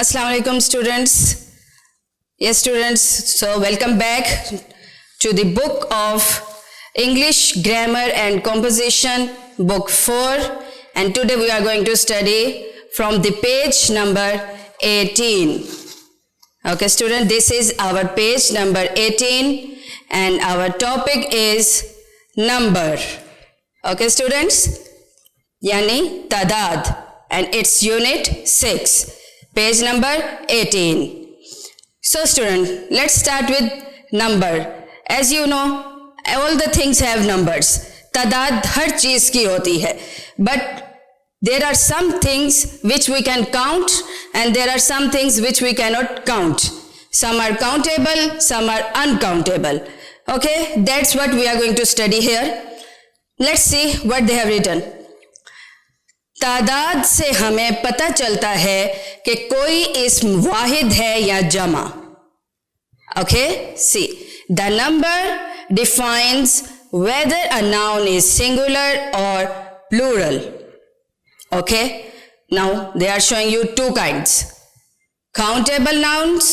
Assalamu alaikum students. Yes students, so welcome back to the book of English Grammar and Composition, book 4, and today we are going to study from the page number 18. Okay student, this is our page number 18 and our topic is number. Okay students, yani tadad, and it's unit 6. Page number 18. So student, let's start with number. As you know, all the things have numbers. तादाद हर चीज की होती है. But there are some things which we can count and there are some things which we cannot count. Some are countable, some are uncountable. Okay, that's what we are going to study here. Let's see what they have written. तादाद से हमें पता चलता है कि कोई इस्म वाहिद है या जमा. Okay, see the number defines whether a noun is singular or plural. Okay, now they are showing you two kinds: countable nouns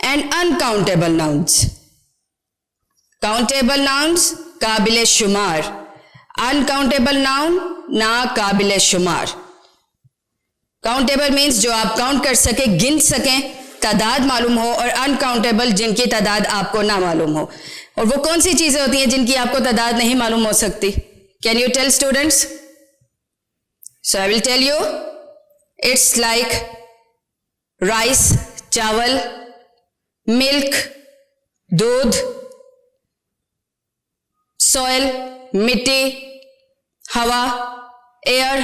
and uncountable nouns. Countable nouns काबिल शुमार, अनकाउंटेबल नाउन ना काबिल शुमार. काउंटेबल मीन्स जो आप count कर सके, गिन सकें, तादाद मालूम हो, और अनकाउंटेबल जिनकी तादाद आपको ना मालूम हो. और वो कौन सी चीजें होती हैं जिनकी आपको तादाद नहीं मालूम हो सकती? Can you tell students? So I will tell you. It's like rice, chawal, milk, doodh, soil, मिट्टी, हवा, air.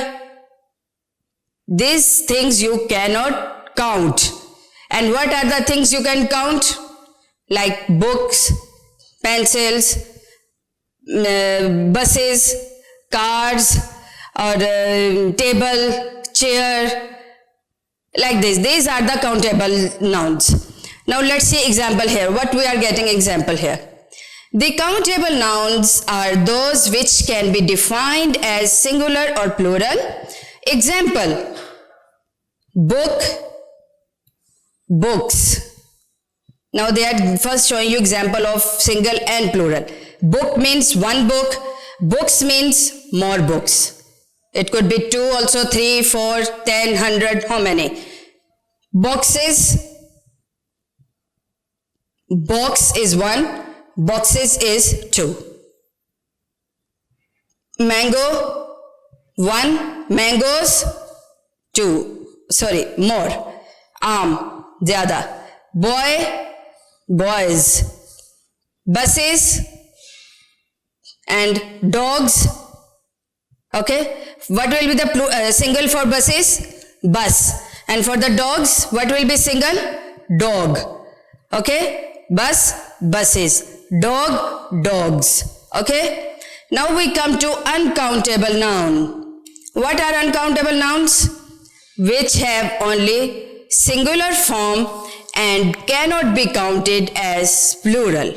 These things you cannot count. And what are the things you can count? Like books, pencils, buses, cars, or table, chair, like this. These are the countable nouns. Now let's see example here. What we are getting example here. The countable nouns are those which can be defined as singular or plural. Example: book, books. Now they are first showing you example of single and plural. Book means one book, books means more books. It could be 2 also, 3, 4, 10, 100, how many? Boxes, box is 1, boxes is 2. Mango, 1, mangoes, 2, sorry, more. Aam, zyada. Boy, boys. Buses and dogs. Okay, what will be the single for buses? Bus. And for the dogs, what will be single? Dog. Okay, bus, buses. Dog, dogs. Okay, now we come to uncountable noun. What are uncountable nouns? Which have only singular form and cannot be counted as plural.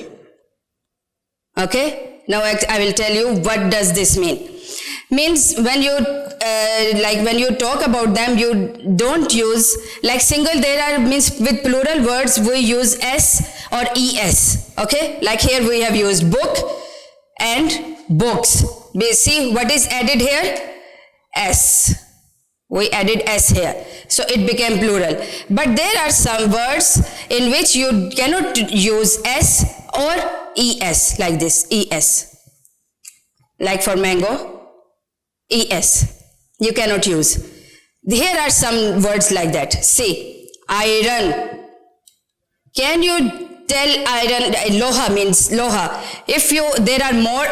Okay, now I will tell you what does this mean. Means when you when you talk about them, you don't use like single. There are means with plural words we use s or es. Okay, like here we have used book and books. See what is added here? S. We added s here, so it became plural. But there are some words in which you cannot use s or es, like this, es. Like for mango, es you cannot use. Here are some words like that. See, iron. Can you tell iron? Loha means loha. If you there are more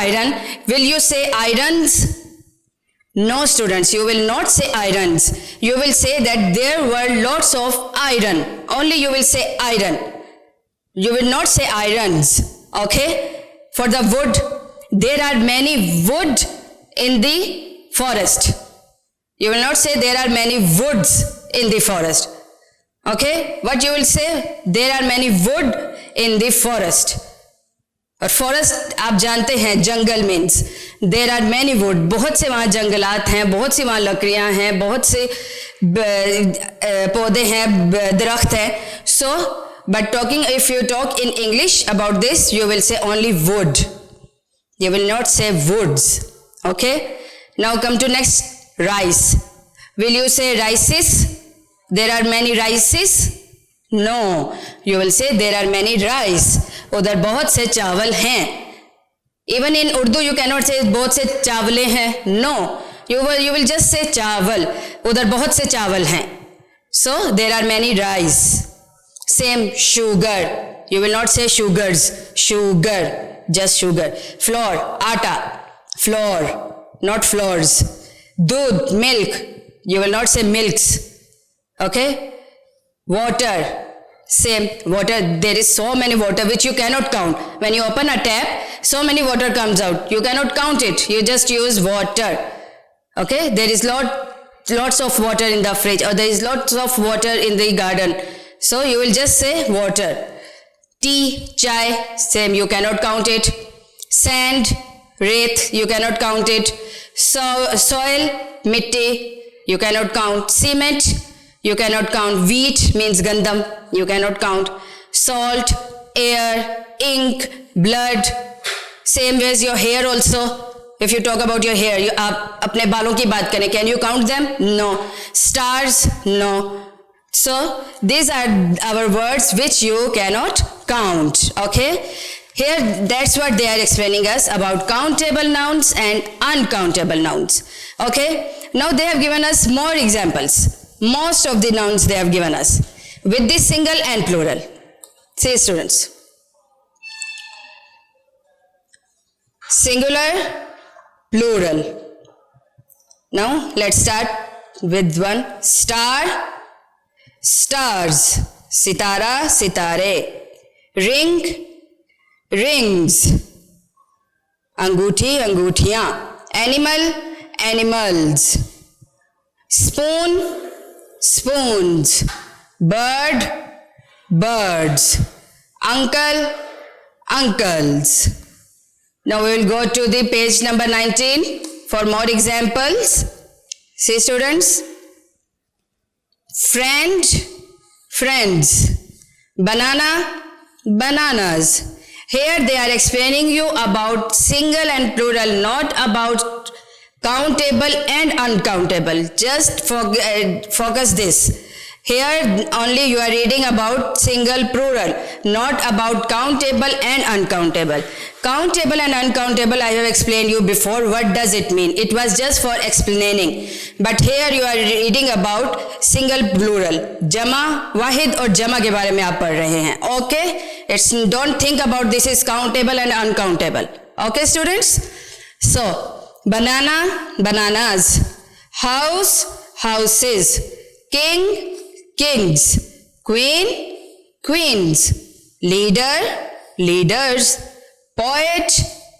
iron, will you say irons? No students, you will not say irons. You will say that there were lots of iron. Only you will say iron. You will not say irons. Okay, for the wood, there are many wood in the forest. You will not say there are many woods in the forest. Okay, what you will say? There are many wood in the forest. और forest आप जानते हैं, जंगल means there are many wood, बहुत से वहाँ जंगलात हैं, बहुत सी वहाँ लकड़ियाँ हैं, बहुत से पौधे हैं, दरख्त हैं. So but talking, if you talk in English about this, you will से only would, you will not say woods. Okay, now come to next, rice. Will you say rices? There are many rices? No, you will say there are many rice. उधर बहुत से चावल हैं. Even in Urdu you cannot say बहुत से चावले हैं. No, you will just say चावल. उधर बहुत से चावल हैं. So there are many rice. Same, sugar. You will not say sugars. Sugar. Just sugar. Flour, atta, flour, not flours. Doodh, milk, you will not say milks. Okay. Water, same, water, there is so many water which you cannot count. When you open a tap, so many water comes out, you cannot count it, you just use water. Okay, there is lots of water in the fridge, or there is lots of water in the garden, so you will just say water. Tea, chai, same, you cannot count it. Sand, wraith, you cannot count it. Soil, mitti, you cannot count. Cement, you cannot count. Wheat means gandam, you cannot count. Salt, air, ink, blood. Same way as your hair also. If you talk about your hair, आप अपने बालों की बात करें, can you count them? No. Stars, no. So these are our words which you cannot count. Okay, here that's what they are explaining us about countable nouns and uncountable nouns. Okay, now they have given us more examples. Most of the nouns they have given us with the single and plural. Say students, singular, plural. Now let's start with one. Star, stars, sitara, sitare. Ring, rings. अंगूठी, अंगूठियाँ. Animal, animals. Spoon, spoons. Bird, birds. Uncle, uncles. Now we will go to the page number 19 for more examples. See students. Friend, friends. Banana, bananas. Here they are explaining you about single and plural, not about countable and uncountable. Just focus this. Here only you are reading about single, plural, not about countable and uncountable. Countable and uncountable I have explained you before. What does it mean? It was just for explaining. But here you are reading about single, plural. Jama, wahid और jama के बारे में आप पढ़ रहे हैं. Okay? Don't think about this is countable and uncountable. Okay students? So, banana, bananas. House, houses. King, kings. Queen, queens. Leader, leaders. Poet,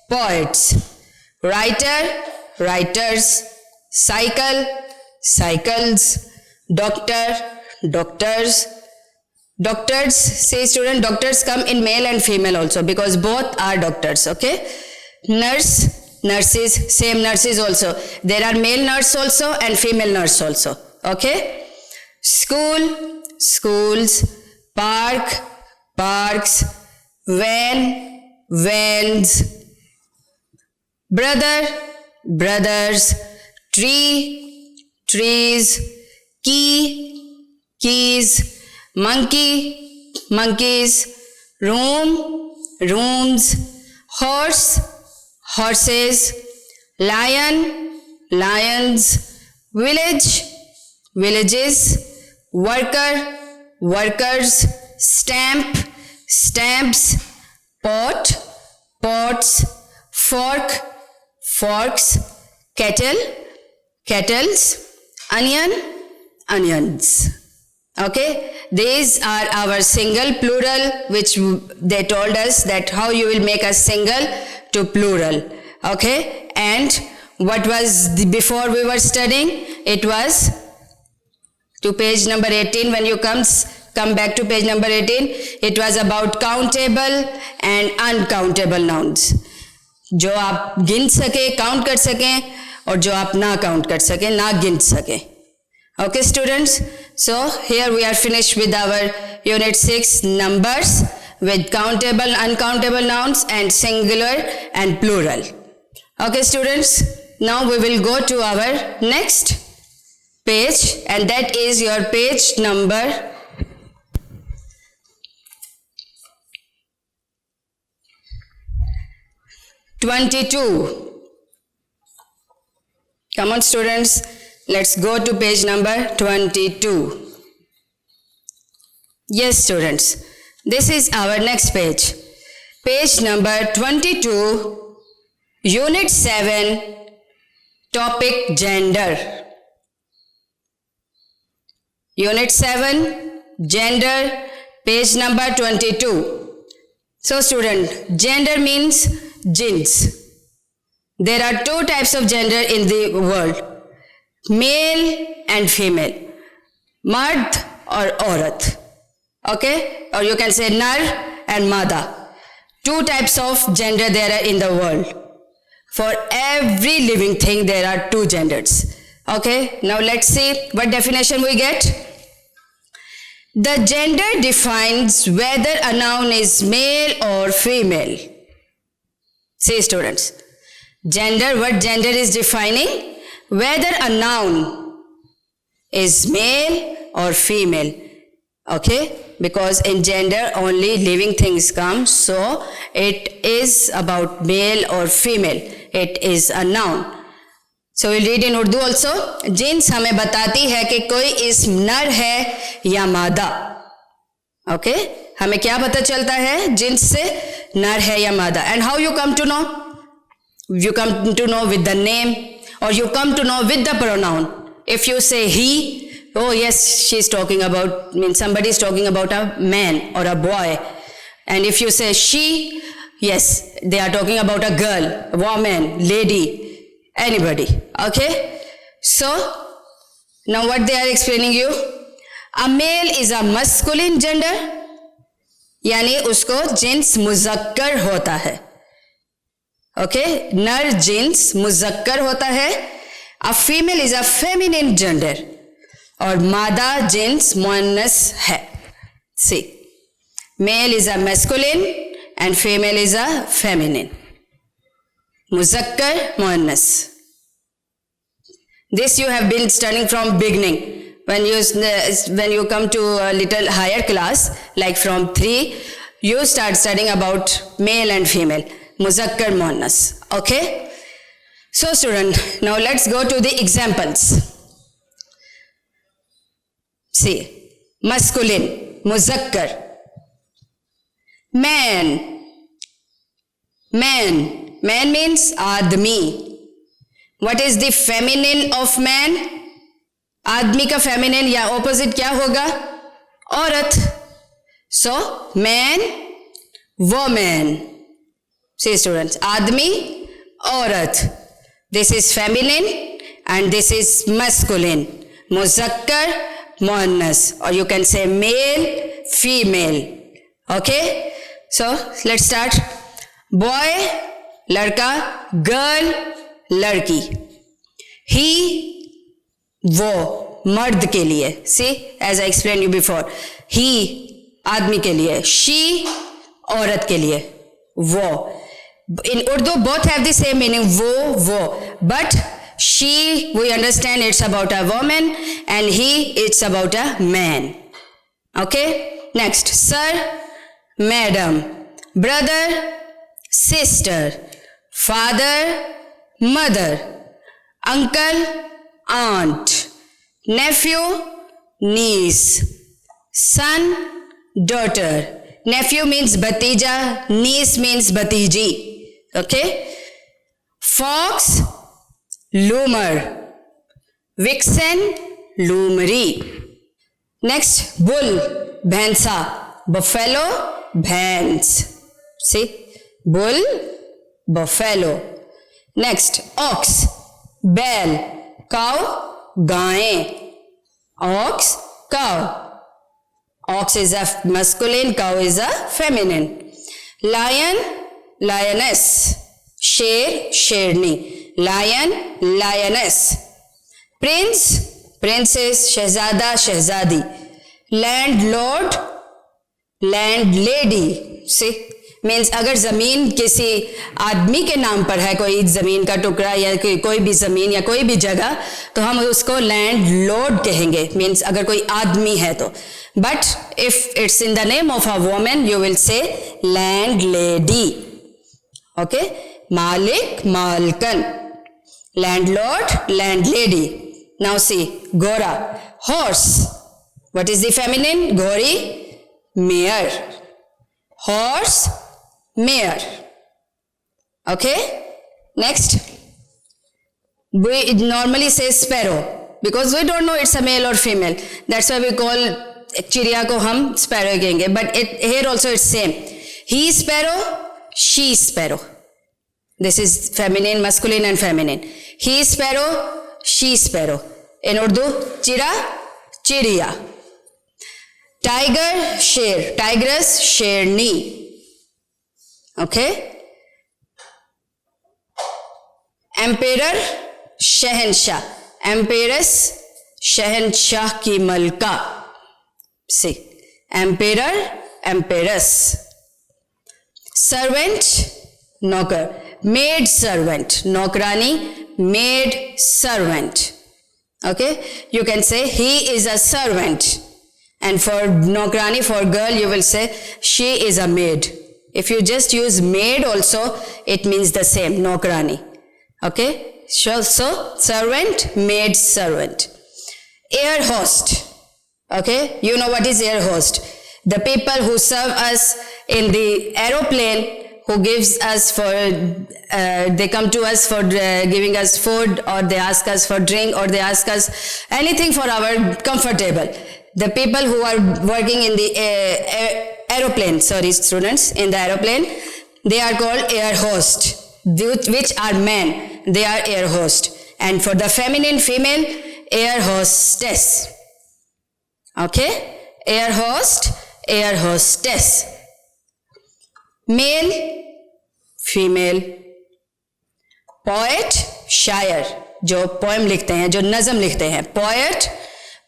poets. Writer, writers. Cycle, cycles. Doctor, doctors. Doctors, say student, doctors come in male and female also because both are doctors. Okay. Nurse, nurses, same nurses also. There are male nurse also and female nurse also. Okay. School, schools. Park, parks. Van, vans. Brother, brothers. Tree, trees. Key, keys. Monkey, monkeys. Room, rooms. Horse, horses. Lion, lions. Village, villages. Worker, workers. Stamp, stamps. Pot, pots. Fork, forks. Kettle, kettles. Onion, onions. Okay, these are our single, plural, which they told us that how you will make a single to plural. Okay, and what was before we were studying? It was to page number 18 when you come come back to page number 18. It was about countable and uncountable nouns. जो आप गिन सके, count कर सकें, और जो आप ना काउंट कर सकें, ना गिन सकें. Okay students, so here we are finished with our unit 6 numbers with countable, uncountable nouns and singular and plural. Okay students, now we will go to our next page, and that is your page number 22. Come on students, let's go to page number 22. Yes students, this is our next page. Page number 22, unit 7, topic gender. Unit 7, gender, page number 22. So student, gender means jins. There are two types of gender in the world, male and female, mard or aurat. Okay, or you can say nar and mada. Two types of gender there are in the world. For every living thing there are two genders. Okay, now let's see what definition we get. The gender defines whether a noun is male or female. See students, gender, what gender is defining? Whether a noun is male or female. Okay, because in gender only living things come, so it is about male or female. It is a noun. So we'll read in Urdu also. Jeans हमें बताती है कि कोई इस्म नर है या मादा. Okay, हमें क्या पता चलता है जिन्स से, नर है या मादा. And how you come to know? You come to know with the name, or you come to know with the pronoun. If you say he, oh yes, she's talking about, means somebody is talking about a man or a boy. And if you say she, yes, they are talking about a girl, a woman, lady, anybody. Okay, so now what they are explaining you, a male is a masculine gender, यानी उसको jeans मुज़क्कर होता है. Okay, नर jeans मुज़क्कर होता है. a female is a feminine gender, और मादा jeans मुअन्नस है. see, male is a masculine and female is a feminine. मुज़क्कर मुअन्नस. This you have been studying from beginning. When you come to a little higher class, like from 3, you start studying about male and female, muzakkar muannas. Okay, so student, now let's go to the examples. See, masculine, muzakkar. Man means admi. What is the feminine of man? आदमी का feminine या opposite क्या होगा? औरत. So man, woman. See students, आदमी, औरत. This is feminine and this is masculine. मुज़क्कर, मुअन्नस, or you can say male, female. Okay, so let's start. Boy, लड़का, girl, लड़की. he, वो, मर्द के लिए. see, as I explained you before, he, आदमी के लिए, she, औरत के लिए, वो. In Urdu both have the same meaning, वो, but she, we understand it's about a woman, and he, it's about a man. Okay, next, sir, madam, brother, sister, father, mother, uncle, aunt, nephew, niece, son, daughter. Nephew means batija, niece means batiji. Okay, fox, loomer, vixen, loomery. Next, bull, bhansa, buffalo, bhans. See, bull, buffalo. Next, ox, बैल, cow, गायें. ox, cow. Ox is a masculine, cow is a feminine. Lion, lioness. Sher, sherni. Lion, lioness. Prince, princess. Shehzada, shehzadi. Landlord, landlady. See, means अगर ज़मीन किसी आदमी के नाम पर है, कोई ज़मीन का टुकड़ा या कोई भी ज़मीन या कोई भी जगह, तो हम उसको लैंड लॉर्ड कहेंगे, मीन्स अगर कोई आदमी है तो. But if it's in the name of a women you will say landlady. Okay, मालिक, मालकन. Landlord, landlady. Now see, घोड़ा, horse. What is the feminine? घोड़ी, mare. Horse, mare. Okay, next. We normally say sparrow because we don't know it's a male or female. That's why we call चिड़िया को हम sparrow कहेंगे. But here also it's same. He sparrow, she sparrow. This is feminine, masculine and feminine. He sparrow, she sparrow. In Urdu, चिड़ा, चिड़िया. Tiger, शेर. Tigress, शेरनी. Okay. Emperor, शहंशाह. Empress, शहंशाह की मलका. See, Emperor, empress. Servant, नौकर. Maid servant, नौकरानी. Maid servant. Okay, you can say he is a servant. And for nokrani, for girl, you will say she is a maid. If you just use maid also, it means the same, nokrani. Okay, so servant, maid, servant. Air host. Okay, you know what is air host? The people who serve us in the aeroplane, who gives us for, they come to us for giving us food, or they ask us for drink, or they ask us anything for our comfortable. The people who are working in the aeroplane, sorry students, in the aeroplane, they are called air host, which are men. They are air host. And for the feminine, female, air hostess. Okay, air host, air hostess. Male, female. Poet, शायर, जो poem लिखते हैं, जो नज़म लिखते हैं. Poet,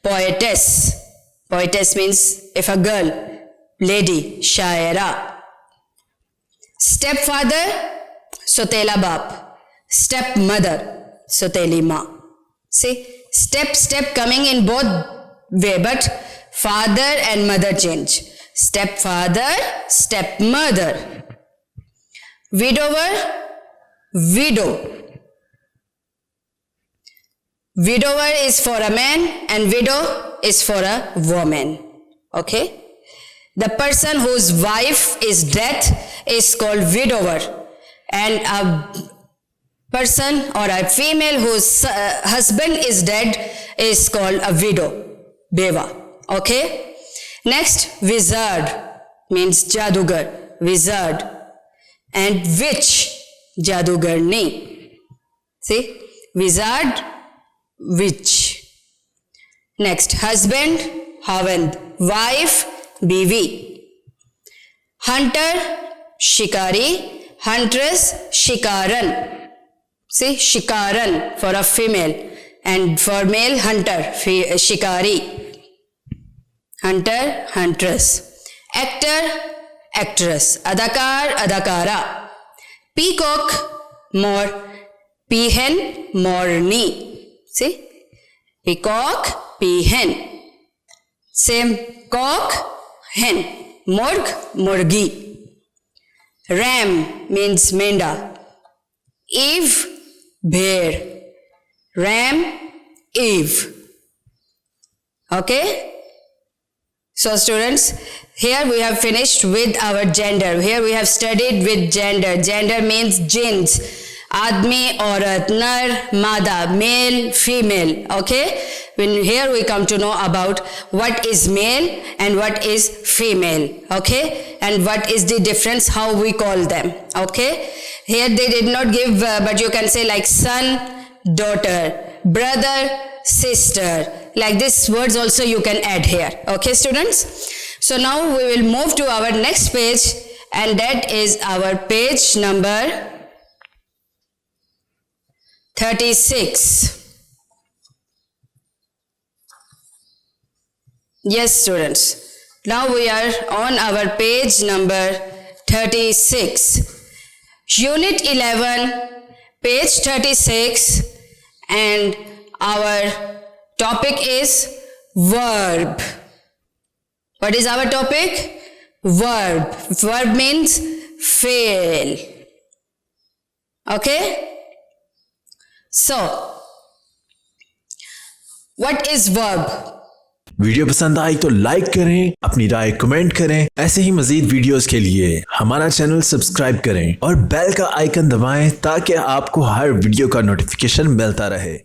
poetess. Poetess means if a girl, lady, shayra. Stepfather, sotela baap. Stepmother, soteli माँ. See, step coming in both way, but father and mother change. Stepfather, stepmother. Widower, widow. Widower is for a man and widow is for a woman. Okay, the person whose wife is dead is called widower, and a person or a female whose husband is dead is called a widow, beva. Okay, next, wizard means jadugar, wizard. And witch, jadugarni. See, wizard, witch. Next, husband, havand. Wife, bivi. Hunter, shikari. Huntress, shikaran. See, shikaran for a female, and for male, hunter, shikari. Hunter, huntress. Actor, actress. Adakar, adakara. Peacock, more. Peahen, morni. See, peacock, peahen. Same, cock, hen. Morg, murgi. Ram means menda. Eve, bear. Ram, Eve. Okay, so students, here we have finished with our gender. Here we have studied with gender. Gender means genes. Admi, aurat, nar, mada, male, female. Okay, here we come to know about what is male and what is female. Okay, and what is the difference, how we call them. Okay, here they did not give, but you can say like son, daughter, brother, sister. Like these words also you can add here. Okay students, So now we will move to our next page, and that is our page number 36. Yes, students. Now we are on our page number 36. Unit 11, page 36, and our topic is verb. What is our topic? Verb. Verb means fail. Okay? So, what is verb? Video पसंद आई तो like करें, अपनी राय comment करें। ऐसे ही मजीद videos के लिए हमारा channel subscribe करें और बेल का आइकन दबाएं ताकि आपको हर वीडियो का नोटिफिकेशन मिलता रहे।